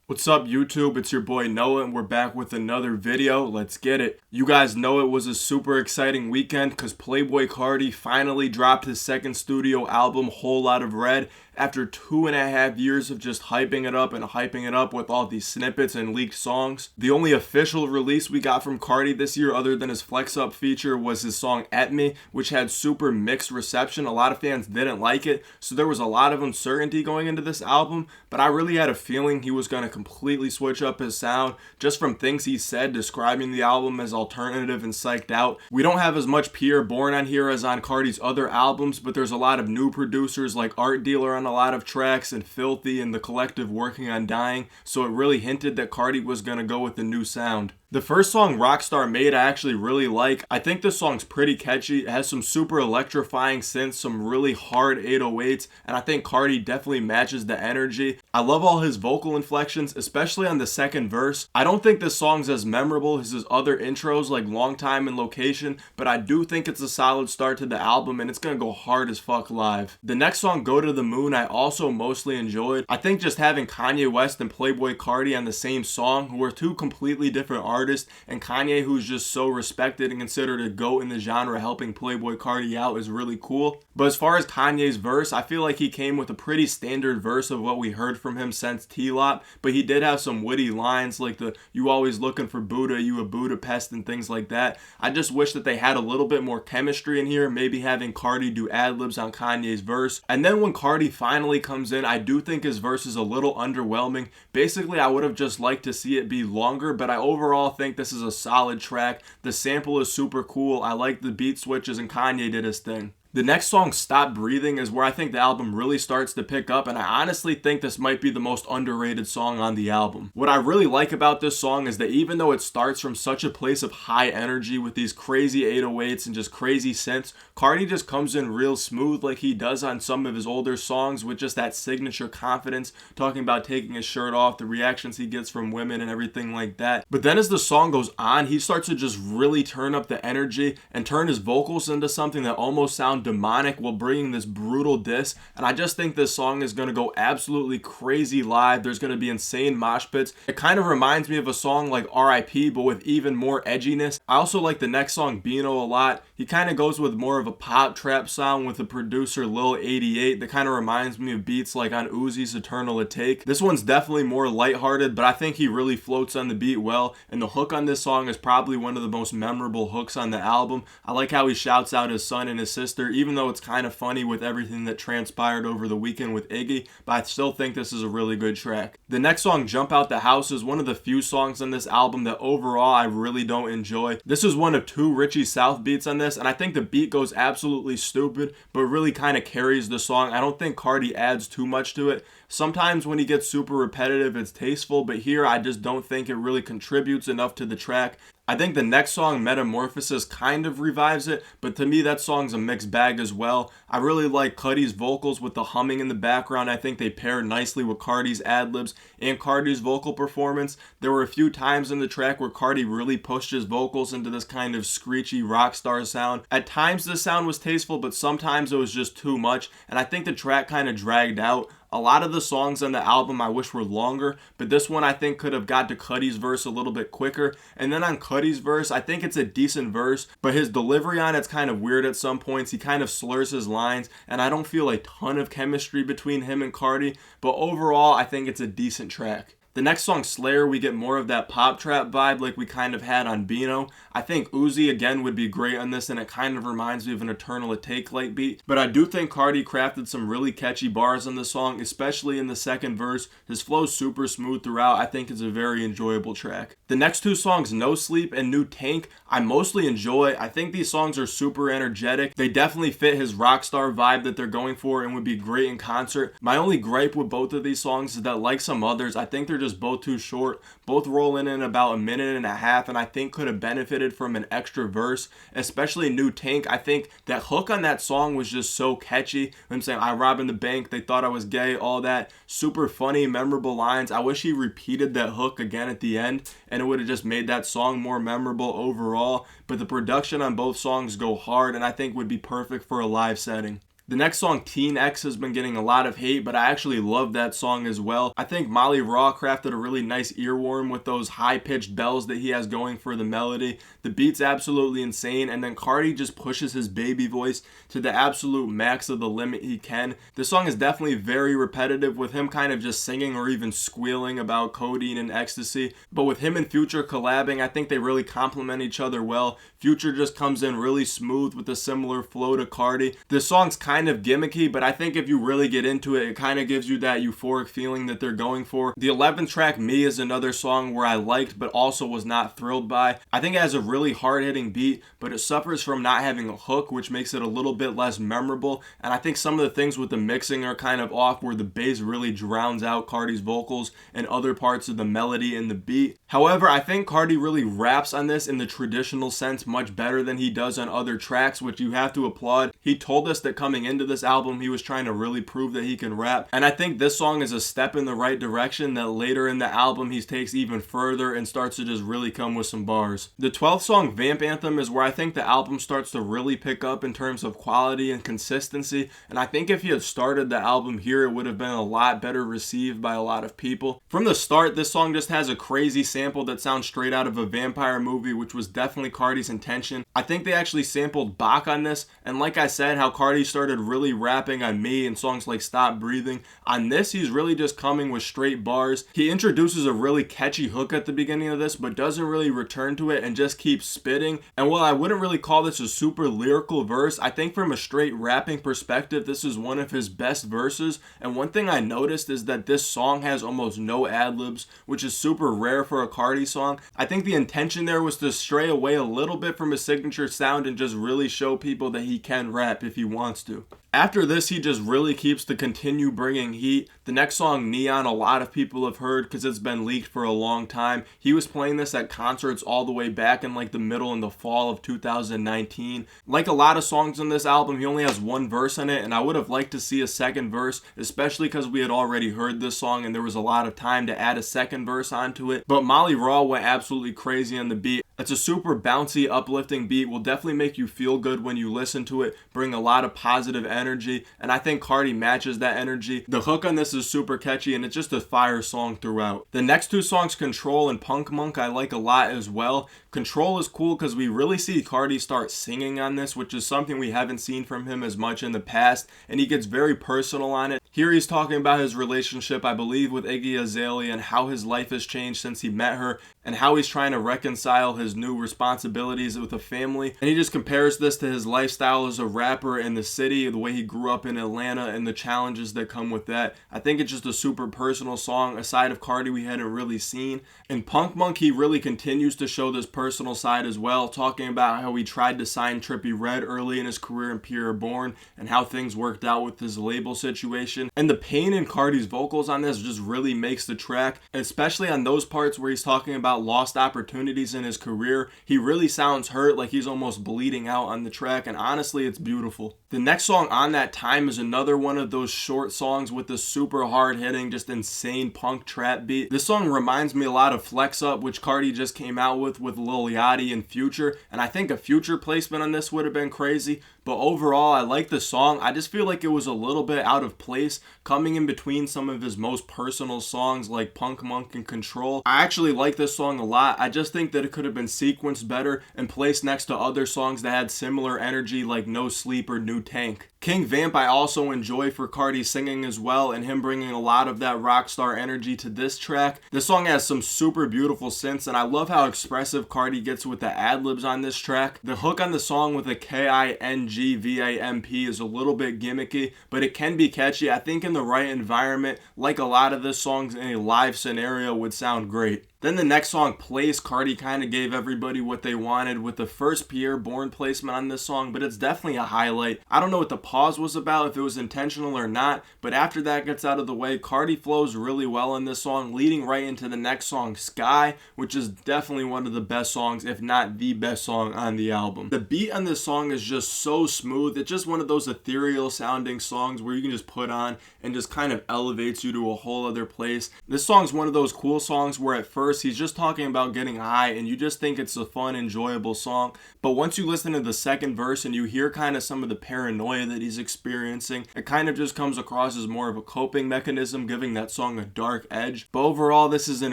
What's up YouTube? It's your boy Noah and we're back with another video. Let's get it. You guys know it was a super exciting weekend because Playboi Carti finally dropped his second studio album, Whole Lot of Red, after 2.5 years of just hyping it up with all these snippets and leaked songs. The only official release we got from Carti this year other than his Flex Up feature was his song At Me, which had super mixed reception. A lot of fans didn't like it, so there was a lot of uncertainty going into this album, but I really had a feeling he was going to completely switch up his sound just from things he said describing the album as alternative and psyched out. We don't have as much Pierre Bourne on here as on Carti's other albums, but there's a lot of new producers like Art Dealer on a lot of tracks and Filthy and the Collective working on Dyin, so it really hinted that Carti was going to go with the new sound. The first song, Rockstar Made, I actually really like. I think this song's pretty catchy. It has some super electrifying synths, some really hard 808s, and I think Carti definitely matches the energy. I love all his vocal inflections, especially on the second verse. I don't think this song's as memorable as his other intros like Long Time and Location, but I do think it's a solid start to the album and it's gonna go hard as fuck live. The next song, Go to the Moon, I also mostly enjoyed. I think just having Kanye West and Playboi Carti on the same song, who are two completely different artists, and Kanye, who's just so respected and considered a GOAT in the genre, helping Playboi Carti out is really cool. But as far as Kanye's verse, I feel like he came with a pretty standard verse of what we heard from him since T-Lot, but he did have some witty lines like the "you always looking for Buddha, you a Budapest" and things like that. I just wish that they had a little bit more chemistry in here, maybe having Carti do ad-libs on Kanye's verse. And then when Carti finally comes in, I do think his verse is a little underwhelming. Basically, I would have just liked to see it be longer, but I overall think this is a solid track. The sample is super cool. I like the beat switches and Kanye did his thing. The next song, Stop Breathing, is where I think the album really starts to pick up, and I honestly think this might be the most underrated song on the album. What I really like about this song is that even though it starts from such a place of high energy with these crazy 808s and just crazy synths, Carti just comes in real smooth like he does on some of his older songs with just that signature confidence, talking about taking his shirt off, the reactions he gets from women and everything like that. But then as the song goes on, he starts to just really turn up the energy and turn his vocals into something that almost sounds demonic while bringing this brutal diss, and I just think this song is going to go absolutely crazy live. There's going to be insane mosh pits. It kind of reminds me of a song like R.I.P. but with even more edginess. I also like the next song, Beno, a lot. He kind of goes with more of a pop trap sound with the producer Lil 88 that kind of reminds me of beats like on Uzi's Eternal Take. This one's definitely more lighthearted, but I think he really floats on the beat well, and the hook on this song is probably one of the most memorable hooks on the album. I like how he shouts out his son and his sister, even though it's kind of funny with everything that transpired over the weekend with Iggy, but I still think this is a really good track. The next song, Jump Out the House, is one of the few songs on this album that overall I really don't enjoy. This is one of two Richie South beats on this, and I think the beat goes absolutely stupid, but really kind of carries the song. I don't think Carti adds too much to it. Sometimes when he gets super repetitive, it's tasteful, but here I just don't think it really contributes enough to the track. I think the next song, Metamorphosis, kind of revives it, but to me that song's a mixed bag as well. I really like Cudi's vocals with the humming in the background. I think they pair nicely with Carti's ad-libs and Carti's vocal performance. There were a few times in the track where Carti really pushed his vocals into this kind of screechy rock star sound. At times the sound was tasteful, but sometimes it was just too much, and I think the track kind of dragged out. A lot of the songs on the album I wish were longer, but this one I think could have got to Cudi's verse a little bit quicker. And then on Cudi's verse, I think it's a decent verse, but his delivery on it's kind of weird at some points. He kind of slurs his lines, and I don't feel a ton of chemistry between him and Carti, but overall I think it's a decent track. The next song, Slayer, we get more of that pop trap vibe like we kind of had on Beno. I think Uzi again would be great on this, and it kind of reminds me of an Eternal Take like beat. But I do think Carti crafted some really catchy bars on the song, especially in the second verse. His flow's super smooth throughout. I think it's a very enjoyable track. The next two songs, No Sleep and New Tank, I mostly enjoy. I think these songs are super energetic. They definitely fit his rockstar vibe that they're going for and would be great in concert. My only gripe with both of these songs is that, like some others, I think they're just both too short. Both roll in about 1.5 minutes, and I think could have benefited from an extra verse, especially New Tank. I think that hook on that song was just so catchy. I'm saying, I robbed in the bank, they thought I was gay, all that. Super funny, memorable lines. I wish he repeated that hook again at the end, and it would have just made that song more memorable overall. But the production on both songs go hard, and I think would be perfect for a live setting. The next song, Teen X, has been getting a lot of hate, but I actually love that song as well. I think Molly Raw crafted a really nice earworm with those high-pitched bells that he has going for the melody. The beat's absolutely insane, and then Carti just pushes his baby voice to the absolute max of the limit he can. This song is definitely very repetitive, with him kind of just singing or even squealing about codeine and ecstasy. But with him and Future collabing, I think they really complement each other well. Future just comes in really smooth with a similar flow to Carti. This song's kind of gimmicky, but I think if you really get into it, it kind of gives you that euphoric feeling that they're going for. The 11th track, Me, is another song where I liked but also was not thrilled by. I think it has a really hard-hitting beat, but it suffers from not having a hook, which makes it a little bit less memorable. And I think some of the things with the mixing are kind of off, where the bass really drowns out Carti's vocals and other parts of the melody and the beat. However, I think Carti really raps on this in the traditional sense much better than he does on other tracks, which you have to applaud. He told us that coming into this album he was trying to really prove that he can rap, and I think this song is a step in the right direction that later in the album he takes even further and starts to just really come with some bars. The 12th song, Vamp Anthem, is where I think the album starts to really pick up in terms of quality and consistency, and I think if he had started the album here, it would have been a lot better received by a lot of people. From the start, this song just has a crazy sample that sounds straight out of a vampire movie, which was definitely Carti's intention. I think they actually sampled Bach on this, and like I said, how Carti started really rapping on Me and songs like Stop Breathing. On this, he's really just coming with straight bars. He introduces a really catchy hook at the beginning of this, but doesn't really return to it and just keeps spitting. And while I wouldn't really call this a super lyrical verse, I think from a straight rapping perspective, this is one of his best verses. And one thing I noticed is that this song has almost no ad-libs, which is super rare for a Carti song. I think the intention there was to stray away a little bit from his signature sound and just really show people that he can rap if he wants to. After this, he just really keeps to continue bringing heat. The next song, Neon, a lot of people have heard because it's been leaked for a long time. He was playing this at concerts all the way back in like the middle and the fall of 2019. Like a lot of songs on this album, he only has one verse in it, and I would have liked to see a second verse, especially because we had already heard this song and there was a lot of time to add a second verse onto it. But Molly Raw went absolutely crazy on the beat. It's a super bouncy, uplifting beat, will definitely make you feel good when you listen to it, bring a lot of positive energy, and I think Carti matches that energy. The hook on this is super catchy, and it's just a fire song throughout. The next two songs, Control and Punk Monk, I like a lot as well. Control is cool because we really see Carti start singing on this, which is something we haven't seen from him as much in the past, and he gets very personal on it. Here he's talking about his relationship, I believe, with Iggy Azalea and how his life has changed since he met her, and how he's trying to reconcile his new responsibilities with a family. And he just compares this to his lifestyle as a rapper in the city, the way he grew up in Atlanta, and the challenges that come with that. I think it's just a super personal song, a side of Carti we hadn't really seen. In Punk Monk, he really continues to show this personal side as well, talking about how he tried to sign Trippie Redd early in his career in Pure Born, and how things worked out with his label situation. And the pain in Carti's vocals on this just really makes the track, especially on those parts where he's talking about lost opportunities in his career. He really sounds hurt, like he's almost bleeding out on the track, and honestly, it's beautiful. The next song, On That Time, is another one of those short songs with the super hard-hitting, just insane punk trap beat. This song reminds me a lot of Flex Up, which Carti just came out with Lil Yachty and Future, and I think a Future placement on this would have been crazy. But overall, I like the song. I just feel like it was a little bit out of place, coming in between some of his most personal songs like Punk Monk and Control. I actually like this song a lot. I just think that it could have been sequenced better and placed next to other songs that had similar energy like No Sleep or New Tank. King Vamp I also enjoy for Carti singing as well, and him bringing a lot of that Rockstar energy to this track. This song has some super beautiful synths, and I love how expressive Carti gets with the ad-libs on this track. The hook on the song with a KINGVAMP is a little bit gimmicky, but it can be catchy. I think in the right environment, like a lot of the songs in a live scenario, would sound great. Then the next song, Place, Carti kind of gave everybody what they wanted with the first Pure Born placement on this song, but it's definitely a highlight. I don't know what the pause was about, if it was intentional or not, but after that gets out of the way, Carti flows really well in this song, leading right into the next song, Sky, which is definitely one of the best songs, if not the best song on the album. The beat on this song is just so smooth. It's just one of those ethereal sounding songs where you can just put on and just kind of elevates you to a whole other place. This song's one of those cool songs where at first he's just talking about getting high and you just think it's a fun, enjoyable song, but once you listen to the second verse and you hear kind of some of the paranoia that that he's experiencing. It kind of just comes across as more of a coping mechanism, giving that song a dark edge. But overall, this is an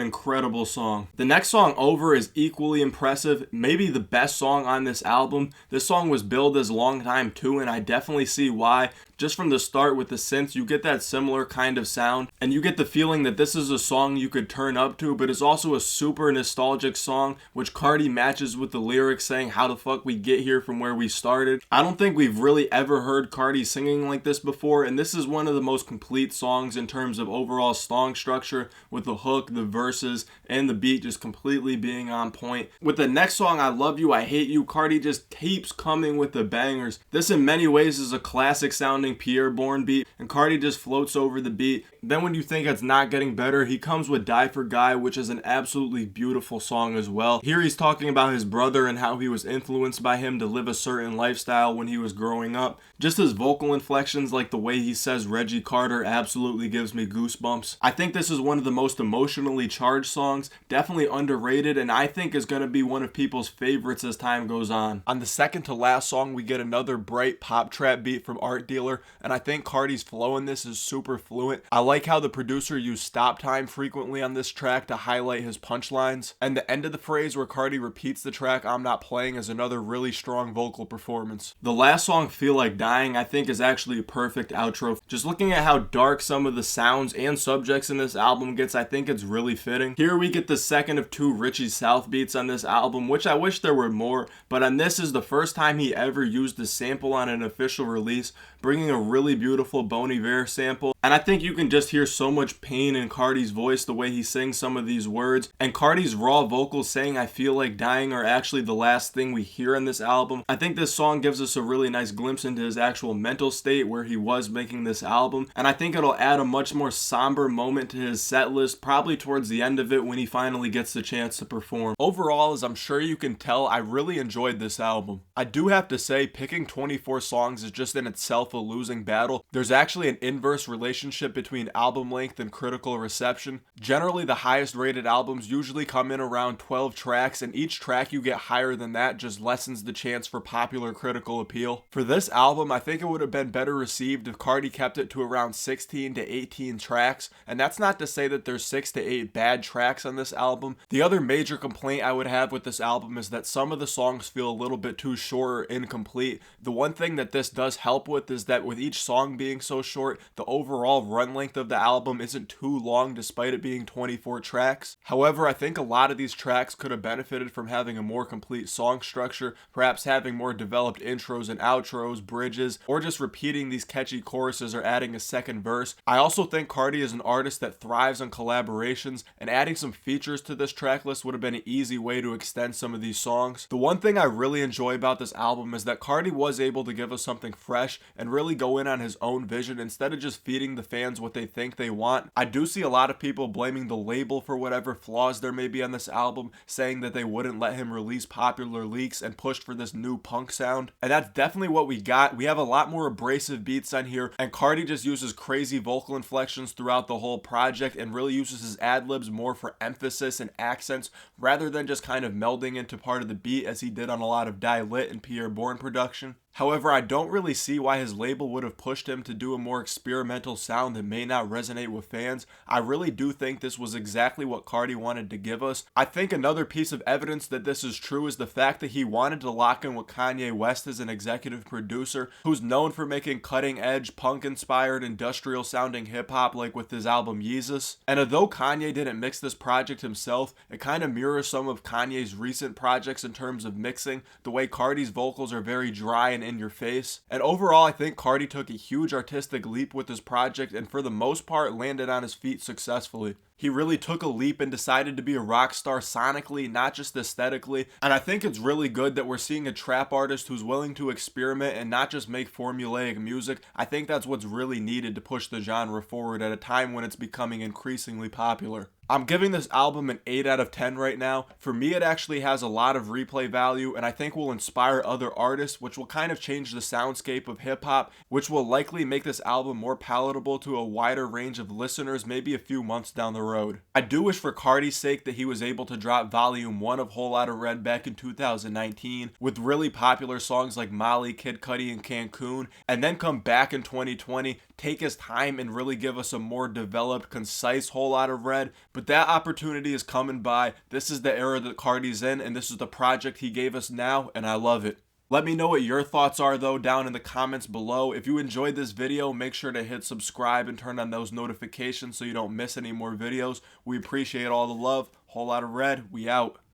incredible song. The next song, Over, is equally impressive, maybe the best song on this album. This song was billed as Long Time too, and I definitely see why. Just from the start with the synths, you get that similar kind of sound, and you get the feeling that this is a song you could turn up to, but it's also a super nostalgic song, which Carti matches with the lyrics saying how the fuck we get here from where we started. I don't think we've really ever heard Carti singing like this before, and this is one of the most complete songs in terms of overall song structure, with the hook, the verses, and the beat just completely being on point. With the next song, I Love You, I Hate You, Carti just keeps coming with the bangers. This in many ways is a classic sounding Pierre Bourne beat, and Carti just floats over the beat. Then when you think it's not getting better, he comes with Die For Guy, which is an absolutely beautiful song as well. Here he's talking about his brother and how he was influenced by him to live a certain lifestyle when he was growing up. Just his vocal inflections, like the way he says Reggie Carter, absolutely gives me goosebumps. I think this is one of the most emotionally charged songs, definitely underrated, and I think is going to be one of people's favorites as time goes on. On the second to last song, we get another bright pop trap beat from Art Dealer, and I think Carti's flow in this is super fluent. I like how the producer used stop time frequently on this track to highlight his punchlines, and the end of the phrase where Carti repeats the track "I'm not playing" is another really strong vocal performance. The last song, Feel Like Dying, I think is actually a perfect outro. Just looking at how dark some of the sounds and subjects in this album gets, I think it's really fitting. Here we get the second of two Richie South beats on this album, which I wish there were more, but on this is the first time he ever used a sample on an official release, bringing a really beautiful Bon Iver sample. And I think you can just hear so much pain in Carti's voice the way he sings some of these words. And Carti's raw vocals saying "I feel like dying" are actually the last thing we hear in this album. I think this song gives us a really nice glimpse into his actual mental state where he was making this album. And I think it'll add a much more somber moment to his set list, probably towards the end of it when he finally gets the chance to perform. Overall, as I'm sure you can tell, I really enjoyed this album. I do have to say, picking 24 songs is just in itself a losing battle. There's actually an inverse relationship between album length and critical reception. Generally, the highest rated albums usually come in around 12 tracks, and each track you get higher than that just lessens the chance for popular critical appeal. For this album, I think it would have been better received if Carti kept it to around 16 to 18 tracks, and that's not to say that there's 6 to 8 bad tracks on this album. The other major complaint I would have with this album is that some of the songs feel a little bit too short or incomplete. The one thing that this does help with is that with each song being so short, the overall run length of the album isn't too long despite it being 24 tracks. However, I think a lot of these tracks could have benefited from having a more complete song structure, perhaps having more developed intros and outros, bridges, or just repeating these catchy choruses or adding a second verse. I also think Carti is an artist that thrives on collaborations, and adding some features to this track list would have been an easy way to extend some of these songs. The one thing I really enjoy about this album is that Carti was able to give us something fresh and really go in on his own vision instead of just feeding the fans what they think they want. I do see a lot of people blaming the label for whatever flaws there may be on this album, saying that they wouldn't let him release popular leaks and pushed for this new punk sound, and that's definitely what we got. We have a lot more abrasive beats on here, and Carti just uses crazy vocal inflections throughout the whole project and really uses his ad-libs more for emphasis and accents rather than just kind of melding into part of the beat as he did on a lot of Die Lit and Pierre Bourne production. However, I don't really see why his label would have pushed him to do a more experimental sound that may not resonate with fans. I really do think this was exactly what Carti wanted to give us. I think another piece of evidence that this is true is the fact that he wanted to lock in with Kanye West as an executive producer, who's known for making cutting-edge, punk-inspired, industrial-sounding hip-hop like with his album Yeezus. And although Kanye didn't mix this project himself, it kind of mirrors some of Kanye's recent projects in terms of mixing. The way Carti's vocals are very dry and in your face. And overall, I think Carti took a huge artistic leap with this project and for the most part landed on his feet successfully. He really took a leap and decided to be a rock star sonically, not just aesthetically. And I think it's really good that we're seeing a trap artist who's willing to experiment and not just make formulaic music. I think that's what's really needed to push the genre forward at a time when it's becoming increasingly popular. I'm giving this album an 8 out of 10 right now. For me, it actually has a lot of replay value and I think will inspire other artists, which will kind of change the soundscape of hip-hop, which will likely make this album more palatable to a wider range of listeners maybe a few months down the road. I do wish for Carti's sake that he was able to drop volume 1 of Whole Lotta Red back in 2019 with really popular songs like Molly, Kid Cudi, and Cancun, and then come back in 2020, take his time and really give us a more developed, concise Whole Lotta Red. But that opportunity is coming by. This is the era that Carti's in, and this is the project he gave us now, and I love it. Let me know what your thoughts are though down in the comments below. If you enjoyed this video, make sure to hit subscribe and turn on those notifications so you don't miss any more videos. We appreciate all the love. Whole Lotta Red, we out.